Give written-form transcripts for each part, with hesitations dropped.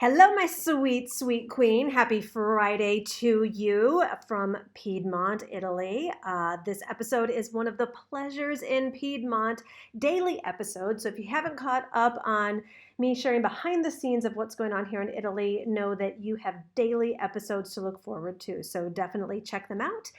Hello, my sweet, sweet queen. Happy Friday to you from Piedmont, Italy. This episode is one of the Pleasures in Piedmont daily episodes. So if you haven't caught up on me sharing behind the scenes of what's going on here in Italy, know that you have daily episodes to look forward to. So definitely check them out.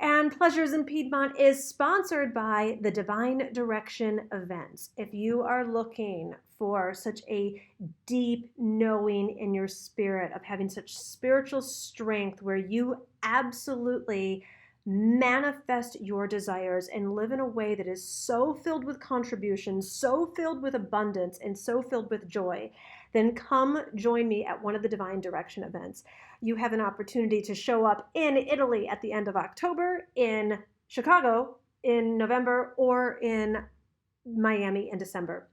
And Pleasures in Piedmont is sponsored by the Divine Direction Events. If you are looking for such a deep knowing in your spirit of having such spiritual strength where you absolutely manifest your desires and live in a way that is so filled with contribution, so filled with abundance, and so filled with joy, then come join me at one of the Divine Direction events. You have an opportunity to show up in Italy at the end of October, in Chicago in November, or in Miami in December.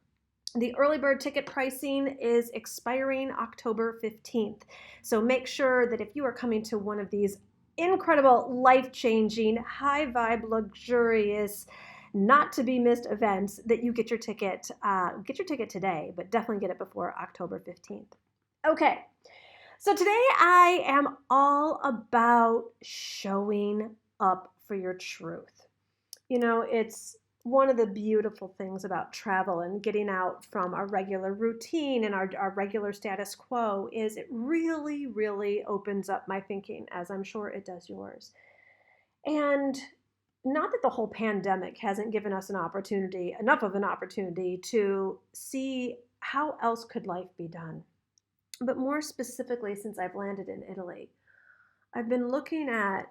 The early bird ticket pricing is expiring October 15th. So make sure that if you are coming to one of these incredible, life-changing, high-vibe, luxurious, not to be missed events, that you get your ticket. Get your ticket today, but definitely get it before October 15th. Okay. So today I am all about showing up for your truth. You know, it's one of the beautiful things about travel and getting out from our regular routine and our regular status quo is it really, really opens up my thinking, as I'm sure it does yours. And not that the whole pandemic hasn't given us enough of an opportunity to see how else could life be done. But more specifically, since I've landed in Italy, I've been looking at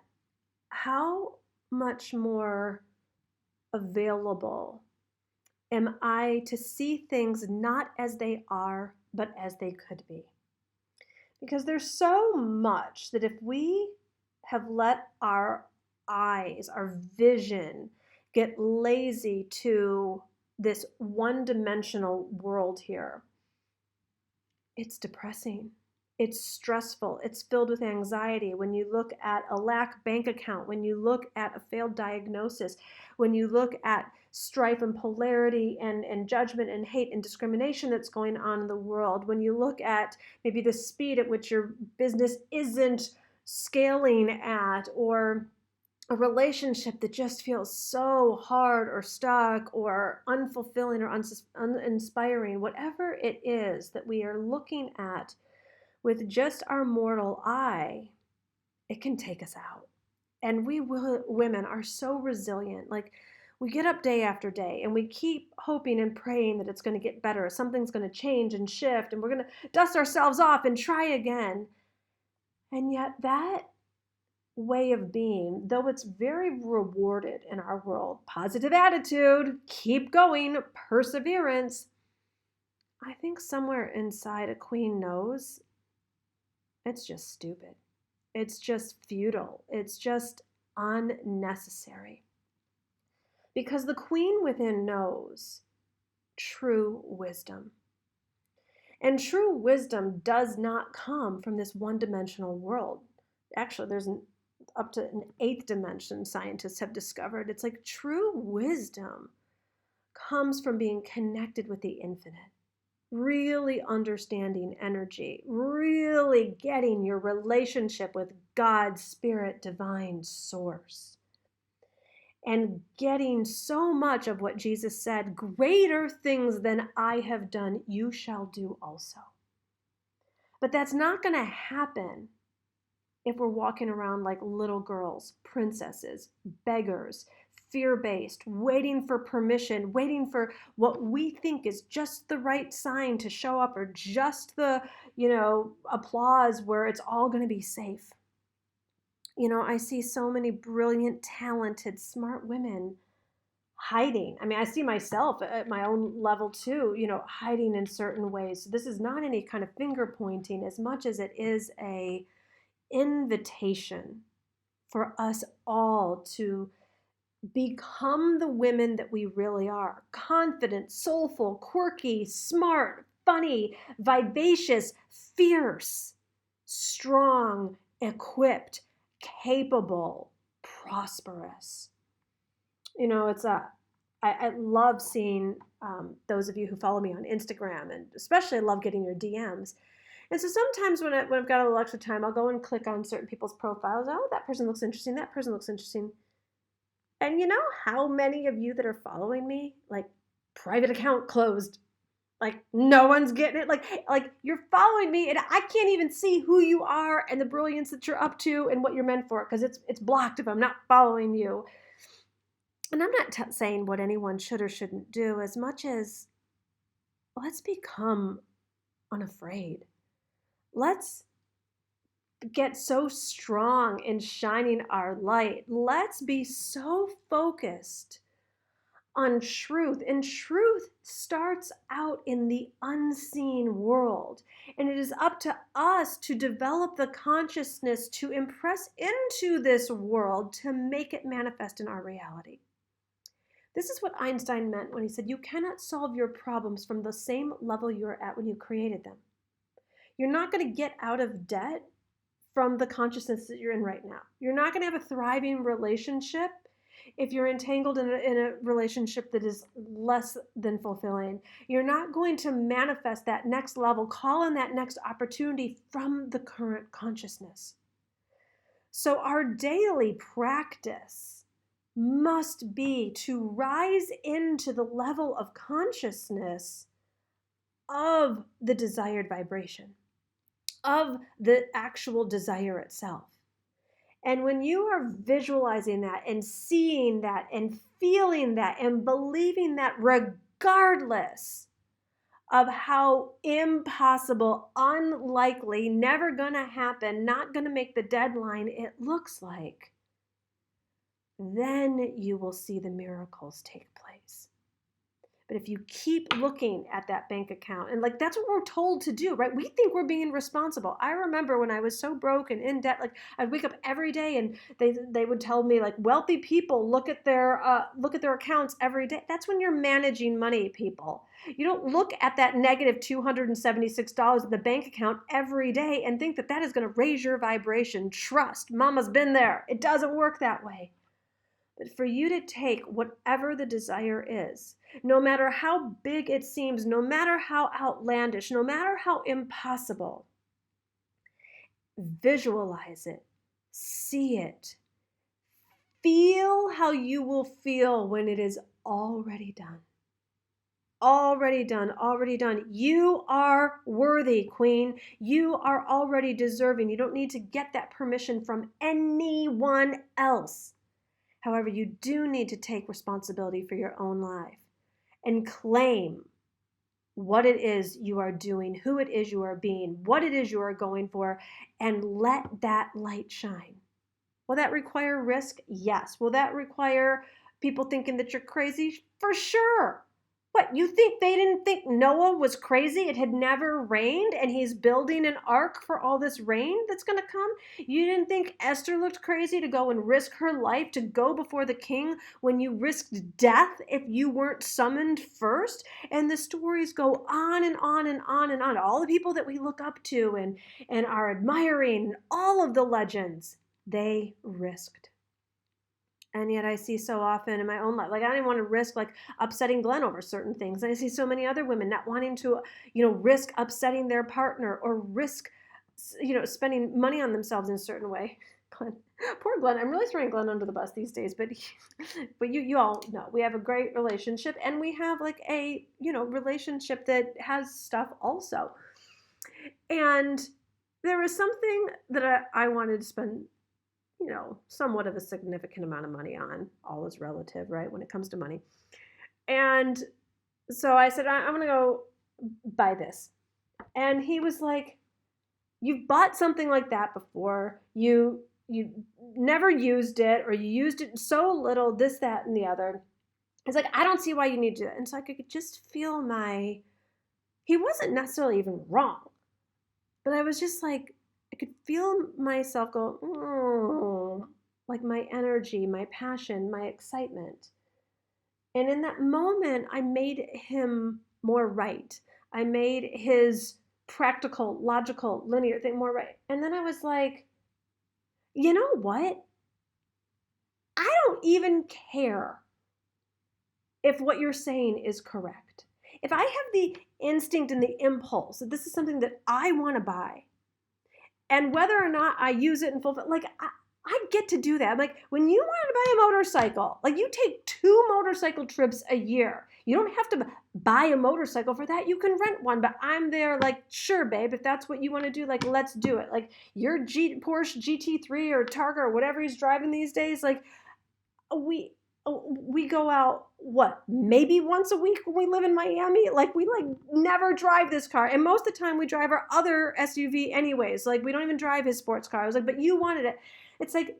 how much more available am I to see things not as they are, but as they could be. Because there's so much that if we have let our eyes, our vision, get lazy to this one-dimensional world here, it's depressing. It's stressful. It's filled with anxiety. When you look at a lack bank account, when you look at a failed diagnosis, when you look at strife and polarity and judgment and hate and discrimination that's going on in the world, when you look at maybe the speed at which your business isn't scaling at, or a relationship that just feels so hard or stuck or unfulfilling or uninspiring, whatever it is that we are looking at with just our mortal eye, it can take us out. And women are so resilient. Like, we get up day after day and we keep hoping and praying that it's going to get better. Something's going to change and shift and we're going to dust ourselves off and try again. And yet that way of being, though it's very rewarded in our world, positive attitude, keep going, perseverance, I think somewhere inside a queen knows it's just stupid. It's just futile. It's just unnecessary. Because the queen within knows true wisdom. And true wisdom does not come from this one-dimensional world. Actually, there's up to an eighth dimension scientists have discovered. It's like true wisdom comes from being connected with the infinite, really understanding energy, really getting your relationship with God, Spirit, Divine Source, and getting so much of what Jesus said, greater things than I have done, you shall do also. But that's not going to happen if we're walking around like little girls, princesses, beggars, fear-based, waiting for permission, waiting for what we think is just the right sign to show up, or just the, applause where it's all going to be safe. I see so many brilliant, talented, smart women hiding. I mean, I see myself at my own level too, hiding in certain ways. So this is not any kind of finger pointing as much as it is a invitation for us all to become the women that we really are: confident, soulful, quirky, smart, funny, vivacious, fierce, strong, equipped, capable, prosperous. I love seeing those of you who follow me on Instagram, and especially I love getting your DMs. And so sometimes when I've got a little extra time, I'll go and click on certain people's profiles. Oh, that person looks interesting. That person looks interesting. And you know how many of you that are following me, like private account closed, like no one's getting it. Like you're following me and I can't even see who you are and the brilliance that you're up to and what you're meant for because it's blocked if I'm not following you. And I'm not saying what anyone should or shouldn't do as much as let's become unafraid. Let's get so strong in shining our light. Let's be so focused on truth. And truth starts out in the unseen world. And it is up to us to develop the consciousness to impress into this world to make it manifest in our reality. This is what Einstein meant when he said, you cannot solve your problems from the same level you were at when you created them. You're not going to get out of debt from the consciousness that you're in right now. You're not going to have a thriving relationship if you're entangled in a relationship that is less than fulfilling. You're not going to manifest that next level, call in that next opportunity from the current consciousness. So our daily practice must be to rise into the level of consciousness of the desired vibration, of the actual desire itself. And when you are visualizing that and seeing that and feeling that and believing that regardless of how impossible, unlikely, never gonna happen, not gonna make the deadline it looks like, then you will see the miracles take place. But if you keep looking at that bank account, and like that's what we're told to do, right? We think we're being responsible. I remember when I was so broke and in debt, like I'd wake up every day and they would tell me like wealthy people look at their accounts every day. That's when you're managing money, people. You don't look at that negative $276 in the bank account every day and think that that is going to raise your vibration. Trust, mama's been there. It doesn't work that way. But for you to take whatever the desire is, no matter how big it seems, no matter how outlandish, no matter how impossible, visualize it, see it, feel how you will feel when it is already done. Already done, already done. You are worthy, Queen. You are already deserving. You don't need to get that permission from anyone else. However, you do need to take responsibility for your own life and claim what it is you are doing, who it is you are being, what it is you are going for, and let that light shine. Will that require risk? Yes. Will that require people thinking that you're crazy? For sure. What, you think they didn't think Noah was crazy? It had never rained and he's building an ark for all this rain that's going to come? You didn't think Esther looked crazy to go and risk her life to go before the king when you risked death if you weren't summoned first? And the stories go on and on and on and on. All the people that we look up to and are admiring, all of the legends, they risked. And yet I see so often in my own life, like I didn't want to risk like upsetting Glenn over certain things. And I see so many other women not wanting to, risk upsetting their partner or risk, spending money on themselves in a certain way. Glenn, poor Glenn. I'm really throwing Glenn under the bus these days, but you all know we have a great relationship and we have like a, relationship that has stuff also. And there was something that I wanted to spend somewhat of a significant amount of money on. All is relative, right, when it comes to money. And so I said, I'm going to go buy this. And he was like, you've bought something like that before. You never used it, or you used it so little, this, that, and the other. It's like, I don't see why you need to do that. And so I could just feel he wasn't necessarily even wrong. But I was just like, I could feel myself go, like my energy, my passion, my excitement. And in that moment, I made him more right. I made his practical, logical, linear thing more right. And then I was like, you know what? I don't even care if what you're saying is correct. if I have the instinct and the impulse that this is something that I want to buy, and whether or not I use it and fulfill, like I get to do that. Like when you want to buy a motorcycle, like you take 2 motorcycle trips a year. You don't have to buy a motorcycle for that. You can rent one, but I'm there like, sure, babe, if that's what you want to do, like, let's do it. Like your Porsche GT3 or Targa or whatever he's driving these days, like we go out, what, maybe once a week when we live in Miami? Like we never drive this car. And most of the time we drive our other SUV anyways. Like we don't even drive his sports car. I was like, but you wanted it. It's like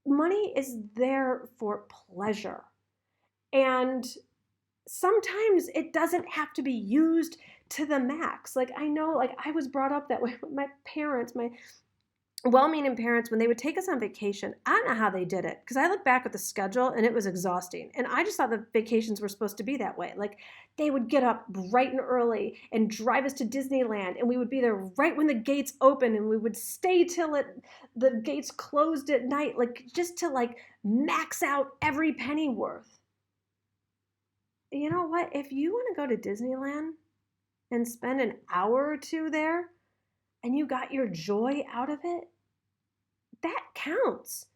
money is there for pleasure. And sometimes it doesn't have to be used to the max. Like I know, like I was brought up that way with my parents, my well-meaning parents, when they would take us on vacation. I don't know how they did it, because I look back at the schedule and it was exhausting. And I just thought the vacations were supposed to be that way. Like they would get up bright and early and drive us to Disneyland, and we would be there right when the gates open, and we would stay till the gates closed at night, like just to like max out every penny worth. You know what? If you want to go to Disneyland and spend an hour or two there and you got your joy out of it, that counts.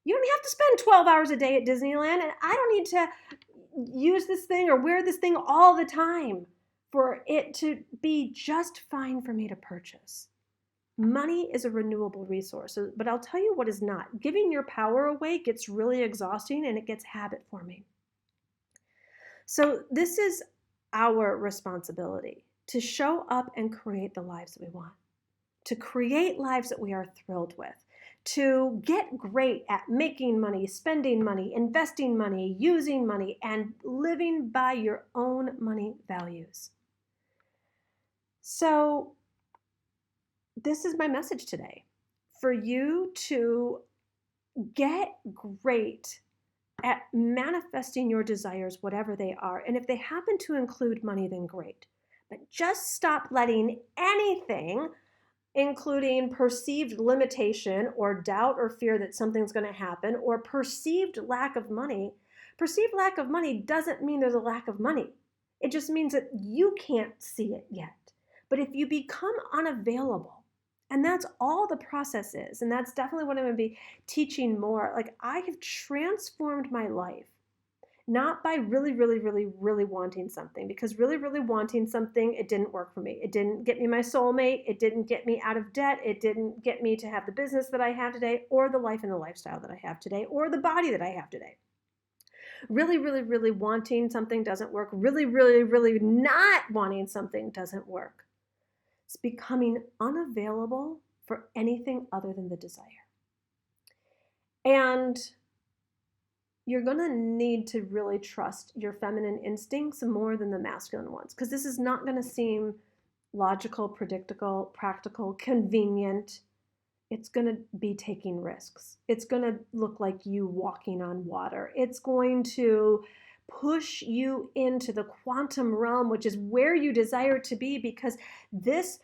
You don't have to spend 12 hours a day at Disneyland, and I don't need to use this thing or wear this thing all the time for it to be just fine for me to purchase. Money is a renewable resource, but I'll tell you what is not. Giving your power away gets really exhausting, and it gets habit forming. So this is our responsibility to show up and create the lives that we want, to create lives that we are thrilled with, to get great at making money, spending money, investing money, using money, and living by your own money values. So this is my message today, for you to get great at manifesting your desires, whatever they are. And if they happen to include money, then great. But just stop letting anything, including perceived limitation or doubt or fear that something's going to happen, or perceived lack of money. Perceived lack of money doesn't mean there's a lack of money. It just means that you can't see it yet. But if you become unavailable, and that's all the process is, and that's definitely what I'm going to be teaching more. Like I have transformed my life, not by really, really, really, really wanting something, because really, really wanting something, it didn't work for me. It didn't get me my soulmate. It didn't get me out of debt. It didn't get me to have the business that I have today, or the life and the lifestyle that I have today, or the body that I have today. Really, really, really wanting something doesn't work. Really, really, really not wanting something doesn't work. It's becoming unavailable for anything other than the desire. And you're going to need to really trust your feminine instincts more than the masculine ones, because this is not going to seem logical, predictable, practical, convenient. It's going to be taking risks. It's going to look like you walking on water. It's going to push you into the quantum realm, which is where you desire to be, because this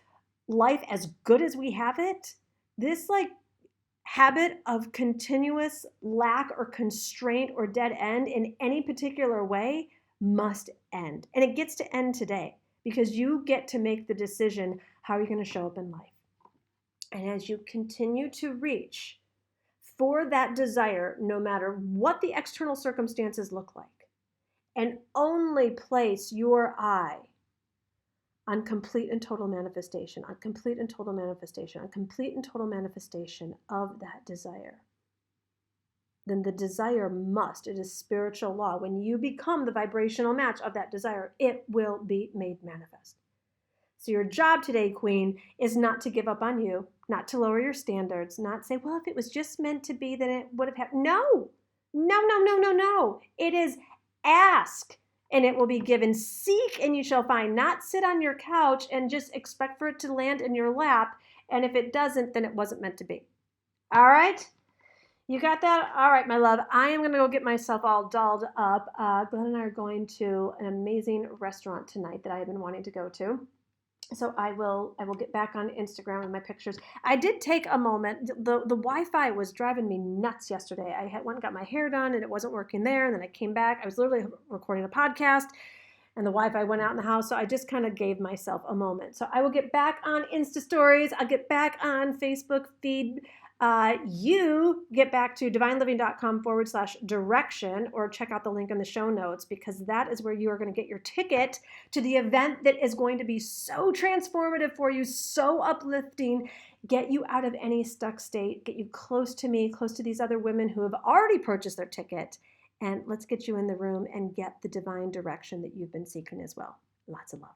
life, as good as we have it, this like habit of continuous lack or constraint or dead end in any particular way must end. And it gets to end today, because you get to make the decision how you're going to show up in life. And as you continue to reach for that desire, no matter what the external circumstances look like, and only place your eye on complete and total manifestation, on complete and total manifestation, on complete and total manifestation of that desire, then the desire must, it is spiritual law. When you become the vibrational match of that desire, it will be made manifest. So your job today, Queen, is not to give up on you, not to lower your standards, not say, well, if it was just meant to be, then it would have happened. No. It is ask, and it will be given. Seek, and you shall find. Not sit on your couch and just expect for it to land in your lap. And if it doesn't, then it wasn't meant to be. All right? You got that? All right, my love. I am going to go get myself all dolled up. Glenn and I are going to an amazing restaurant tonight that I have been wanting to go to. So I will get back on Instagram with my pictures. I did take a moment. The Wi-Fi was driving me nuts yesterday. I went and got my hair done, and it wasn't working there. And then I came back. I was literally recording a podcast. and the Wi-Fi went out in the house. So I just kind of gave myself a moment. So I will get back on Insta stories. I'll get back on Facebook feed. You get back to divineliving.com/direction, or check out the link in the show notes, because that is where you are going to get your ticket to the event that is going to be so transformative for you, so uplifting, get you out of any stuck state, get you close to me, close to these other women who have already purchased their ticket, and let's get you in the room and get the divine direction that you've been seeking as well. Lots of love.